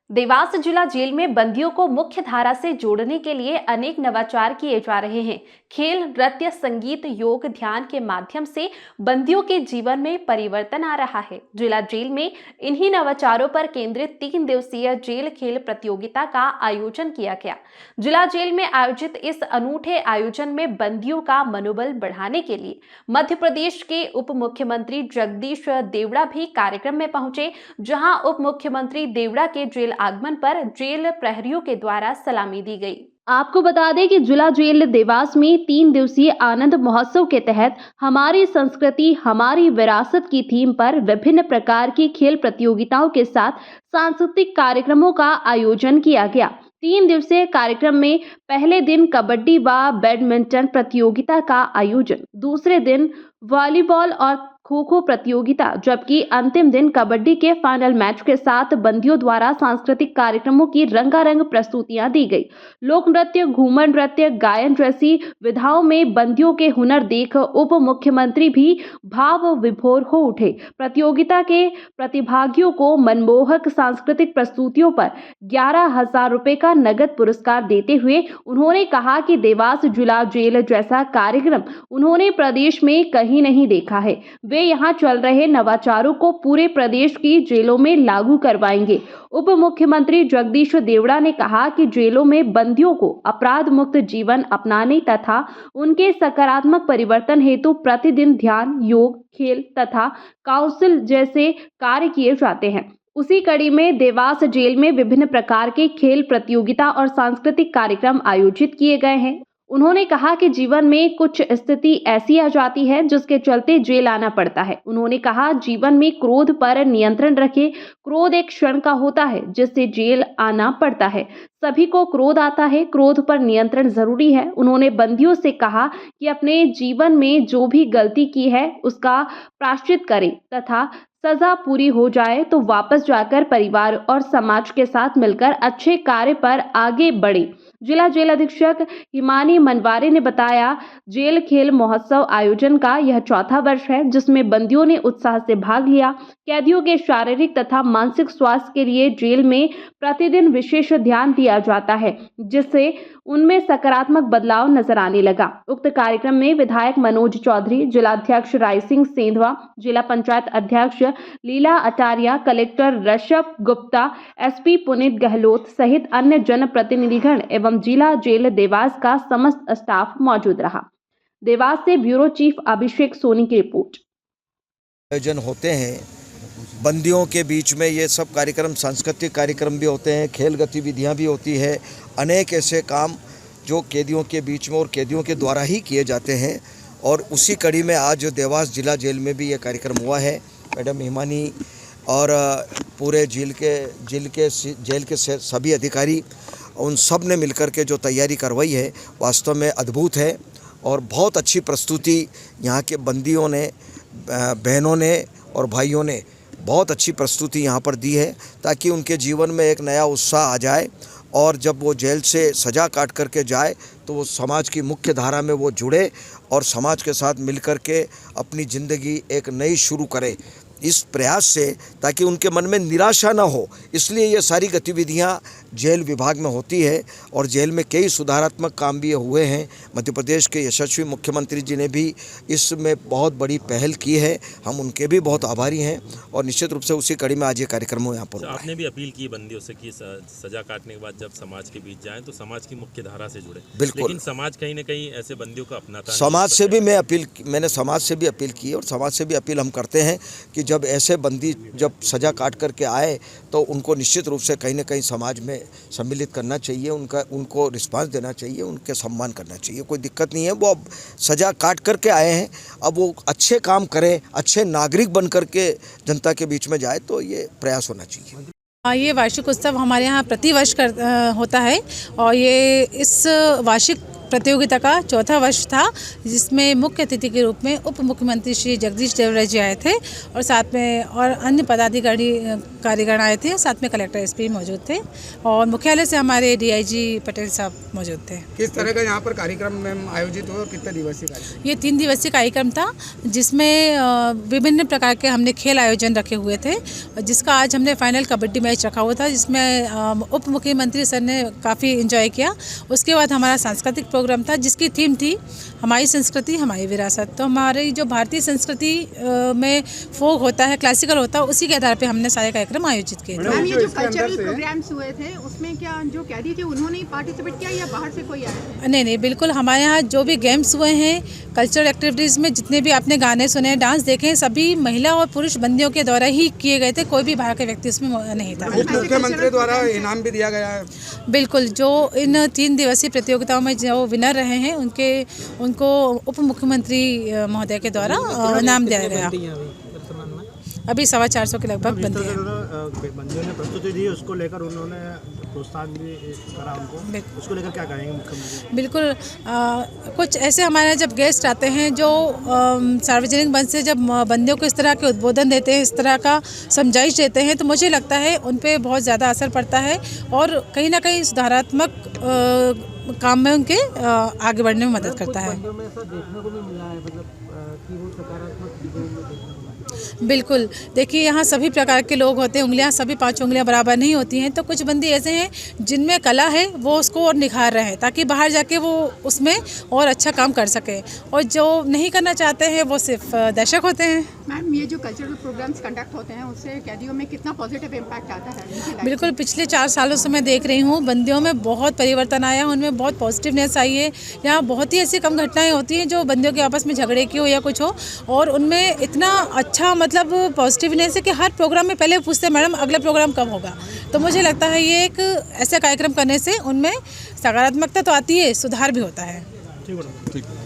देवास जिला जेल में बंदियों को मुख्य धारा से जोड़ने के लिए अनेक नवाचार किए जा रहे हैं। खेल, नृत्य, संगीत, योग, ध्यान के माध्यम से बंदियों के जीवन में परिवर्तन आ रहा है। जिला जेल में इन्हीं नवाचारों पर केंद्रित 3 दिवसीय जेल खेल प्रतियोगिता का आयोजन किया गया। जिला जेल में आयोजित इस अनूठे आयोजन में बंदियों का मनोबल बढ़ाने के लिए मध्य प्रदेश के उप मुख्यमंत्री जगदीश देवड़ा भी कार्यक्रम में पहुंचे, जहां उप मुख्यमंत्री देवड़ा के जेल आगमन पर जेल प्रहरियों के द्वारा सलामी दी गई। आपको बता दें कि जिला जेल देवास में 3 दिवसीय आनंद महोत्सव के तहत हमारी संस्कृति हमारी विरासत की थीम पर विभिन्न प्रकार की खेल प्रतियोगिताओं के साथ सांस्कृतिक कार्यक्रमों का आयोजन किया गया। 3 दिवसीय कार्यक्रम में पहले दिन कबड्डी व बैडमिंटन प्रतियोगिता का आयोजन, दूसरे दिन वॉलीबॉल और खो खो प्रतियोगिता, जबकि अंतिम दिन कबड्डी के फाइनल मैच के साथ बंदियों द्वारा सांस्कृतिक कार्यक्रमों की रंगारंग प्रस्तुतियां दी गई। लोक नृत्य, घूमर नृत्य, गायन जैसी विधाओं में बंदियों के हुनर देख उप मुख्यमंत्री भी भाव विभोर हो उठे। प्रतियोगिता के प्रतिभागियों को मनमोहक सांस्कृतिक प्रस्तुतियों पर 11,000 रुपए का नगद पुरस्कार देते हुए उन्होंने कहा कि देवास जिला जेल जैसा कार्यक्रम उन्होंने प्रदेश में कहीं नहीं देखा है। वे यहां चल रहे नवाचारों को पूरे प्रदेश की जेलों में लागू करवाएंगे। उप मुख्यमंत्री जगदीश देवड़ा ने कहा कि जेलों में बंदियों को अपराध मुक्त जीवन अपनाने तथा उनके सकारात्मक परिवर्तन हेतु प्रतिदिन ध्यान, योग, खेल तथा काउंसिल जैसे कार्य किए जाते हैं। उसी कड़ी में देवास जेल में विभिन्न प्रकार के खेल प्रतियोगिता और सांस्कृतिक कार्यक्रम आयोजित किए गए हैं। उन्होंने कहा कि जीवन में कुछ स्थिति ऐसी आ जाती है जिसके चलते जेल आना पड़ता है। उन्होंने कहा, जीवन में क्रोध पर नियंत्रण रखें। क्रोध एक क्षण का होता है जिससे जेल आना पड़ता है। सभी को क्रोध आता है, क्रोध पर नियंत्रण जरूरी है। उन्होंने बंदियों से कहा कि अपने जीवन में जो भी गलती की है उसका प्रायश्चित करें तथा सजा पूरी हो जाए तो वापस जाकर परिवार और समाज के साथ मिलकर अच्छे कार्य पर आगे बढ़े। जिला जेल अधीक्षक हिमानी मनवारे ने बताया, जेल खेल महोत्सव आयोजन का यह 4था वर्ष है जिसमें बंदियों ने उत्साह से भाग लिया। कैदियों के शारीरिक तथा मानसिक स्वास्थ्य के लिए जेल में प्रतिदिन विशेष ध्यान दिया जाता है, जिससे उनमें सकारात्मक बदलाव नजर आने लगा। उक्त कार्यक्रम में विधायक मनोज चौधरी, जिलाध्यक्ष राय सिंह सेंधवा, जिला पंचायत अध्यक्ष लीला अटारिया, कलेक्टर ऋषभ गुप्ता, एसपी पुनीत गहलोत सहित अन्य जनप्रतिनिधिगण एवं जिला जेल देवास का समस्त स्टाफ मौजूद रहा। देवास से ब्यूरो चीफ अभिषेक सोनी की रिपोर्ट। आयोजन होते हैं बंदियों के बीच में, ये सब कार्यक्रम सांस्कृतिक कार्यक्रम भी होते हैं, खेल गतिविधियां भी होती है, अनेक ऐसे काम जो कैदियों के बीच में और कैदियों के द्वारा ही किए जाते हैं। और उसी कड़ी में आज देवास जिला जेल में भी ये कार्यक्रम हुआ है। मैडम हिमानी और पूरे जेल के सभी अधिकारी, उन सब ने मिलकर के जो तैयारी करवाई है वास्तव में अद्भुत है। और बहुत अच्छी प्रस्तुति यहाँ के बंदियों ने, बहनों ने और भाइयों ने बहुत अच्छी प्रस्तुति यहाँ पर दी है, ताकि उनके जीवन में एक नया उत्साह आ जाए और जब वो जेल से सज़ा काट करके जाए तो वो समाज की मुख्य धारा में वो जुड़े और समाज के साथ मिलकर के अपनी ज़िंदगी एक नई शुरू करे, इस प्रयास से, ताकि उनके मन में निराशा ना हो। इसलिए ये सारी गतिविधियां जेल विभाग में होती है और जेल में कई सुधारात्मक काम भी हुए हैं। मध्य प्रदेश के यशस्वी मुख्यमंत्री जी ने भी इसमें बहुत बड़ी पहल की है, हम उनके भी बहुत आभारी हैं। और निश्चित रूप से उसी कड़ी में आज ये कार्यक्रम यहाँ पर। आपने भी अपील की बंदियों से कि सजा काटने के बाद जब समाज के बीच जाएं तो समाज की मुख्य धारा से जुड़े। बिल्कुल, लेकिन समाज कहीं ना कहीं ऐसे बंदियों को अपनाता नहीं। समाज से भी मैंने समाज से भी अपील की और समाज से भी अपील हम करते हैं कि जब ऐसे बंदी जब सज़ा काट करके आए तो उनको निश्चित रूप से कहीं ना कहीं समाज में सम्मिलित करना चाहिए, उनको रिस्पांस देना चाहिए, उनके सम्मान करना चाहिए। कोई दिक्कत नहीं है, वो अब सज़ा काट करके आए हैं, अब वो अच्छे काम करें, अच्छे नागरिक बन करके जनता के बीच में जाए, तो ये प्रयास होना चाहिए। ये वार्षिक उत्सव हमारे यहाँ प्रतिवर्ष होता है और ये इस वार्षिक प्रतियोगिता का चौथा वर्ष था, जिसमें मुख्य अतिथि के रूप में उप मुख्यमंत्री श्री जगदीश देवड़ा जी आए थे और साथ में और अन्य कार्यगण आए थे, साथ में कलेक्टर एसपी मौजूद थे और मुख्यालय से हमारे डीआईजी पटेल साहब मौजूद थे। किस तरह का यहाँ पर कार्यक्रम आयोजित हुआ, कितने दिवसीय कार्यक्रम? ये 3 दिवसीय कार्यक्रम था, जिसमें विभिन्न प्रकार के हमने खेल आयोजन रखे हुए थे, जिसका आज हमने फाइनल कबड्डी मैच रखा हुआ था, जिसमें उप मुख्यमंत्री सर ने काफ़ी एंजॉय किया। उसके बाद हमारा सांस्कृतिक प्रोग्राम था, जिसकी थीम थी हमारी संस्कृति हमारी विरासत। तो हमारी जो भारतीय संस्कृति में फोक होता है, क्लासिकल होता है, उसी के आधार पे हमने सारे कार्यक्रम आयोजित किए थे। मैम, ये जो कल्चरल प्रोग्राम्स हुए थे उसमें क्या जो कैदी थे उन्होंने पार्टिसिपेट किया या बाहर से कोई आए थे? नहीं, बिल्कुल हमारे यहाँ जो भी गेम्स हुए हैं, कल्चरल एक्टिविटीज़ में जितने भी आपने गाने सुने, डांस देखे, सभी महिला और पुरुष बंदियों के द्वारा ही किए गए थे, कोई भी बाहर का व्यक्ति उसमें नहीं था। मुख्यमंत्री द्वारा इनाम भी दिया गया है? बिल्कुल, जो इन 3 दिवसीय प्रतियोगिताओं में जो विनर रहे हैं उनको उप मुख्यमंत्री महोदय के द्वारा इनाम दिया गया। अभी 450 के लगभग बनते हैं। बंदियों ने प्रस्तुति दी, उसको लेकर उन्होंने प्रोत्साहन भी करा उनको, उसको लेकर क्या कहेंगे मुख्यमंत्री? बिल्कुल, कुछ ऐसे हमारे जब गेस्ट आते हैं जो सार्वजनिक मंच से जब बंदियों को इस तरह के उद्बोधन देते हैं, इस तरह का समझाइश देते हैं, तो मुझे लगता है उन पे बहुत ज़्यादा असर पड़ता है और कहीं ना कहीं सुधारात्मक काम में उनके आगे बढ़ने में मदद करता है। बिल्कुल, देखिए यहाँ सभी प्रकार के लोग होते हैं, उंगलियाँ सभी 5 उंगलियाँ बराबर नहीं होती हैं, तो कुछ बंदी ऐसे हैं जिनमें कला है, वो उसको और निखार रहे हैं ताकि बाहर जाके वो उसमें और अच्छा काम कर सके, और जो नहीं करना चाहते हैं वो सिर्फ दर्शक होते हैं। मैम, ये जो कल्चरल प्रोग्राम्स कंडक्ट होते हैं उससे कैदियों में कितना पॉजिटिव इम्पैक्ट आता है? बिल्कुल, पिछले 4 सालों से मैं देख रही हूँ बंदियों में बहुत परिवर्तन आया, उनमें बहुत पॉजिटिवनेस आई है। यहाँ बहुत ही ऐसी कम घटनाएं होती हैं जो बंदियों के आपस में झगड़े की हो या कुछ हो, और उनमें इतना अच्छा मतलब पॉजिटिवनेस है कि हर प्रोग्राम में पहले पूछते हैं मैडम अगला प्रोग्राम कब होगा। तो मुझे लगता है ये एक ऐसा कार्यक्रम करने से उनमें सकारात्मकता तो आती है, सुधार भी होता है। ठीक है।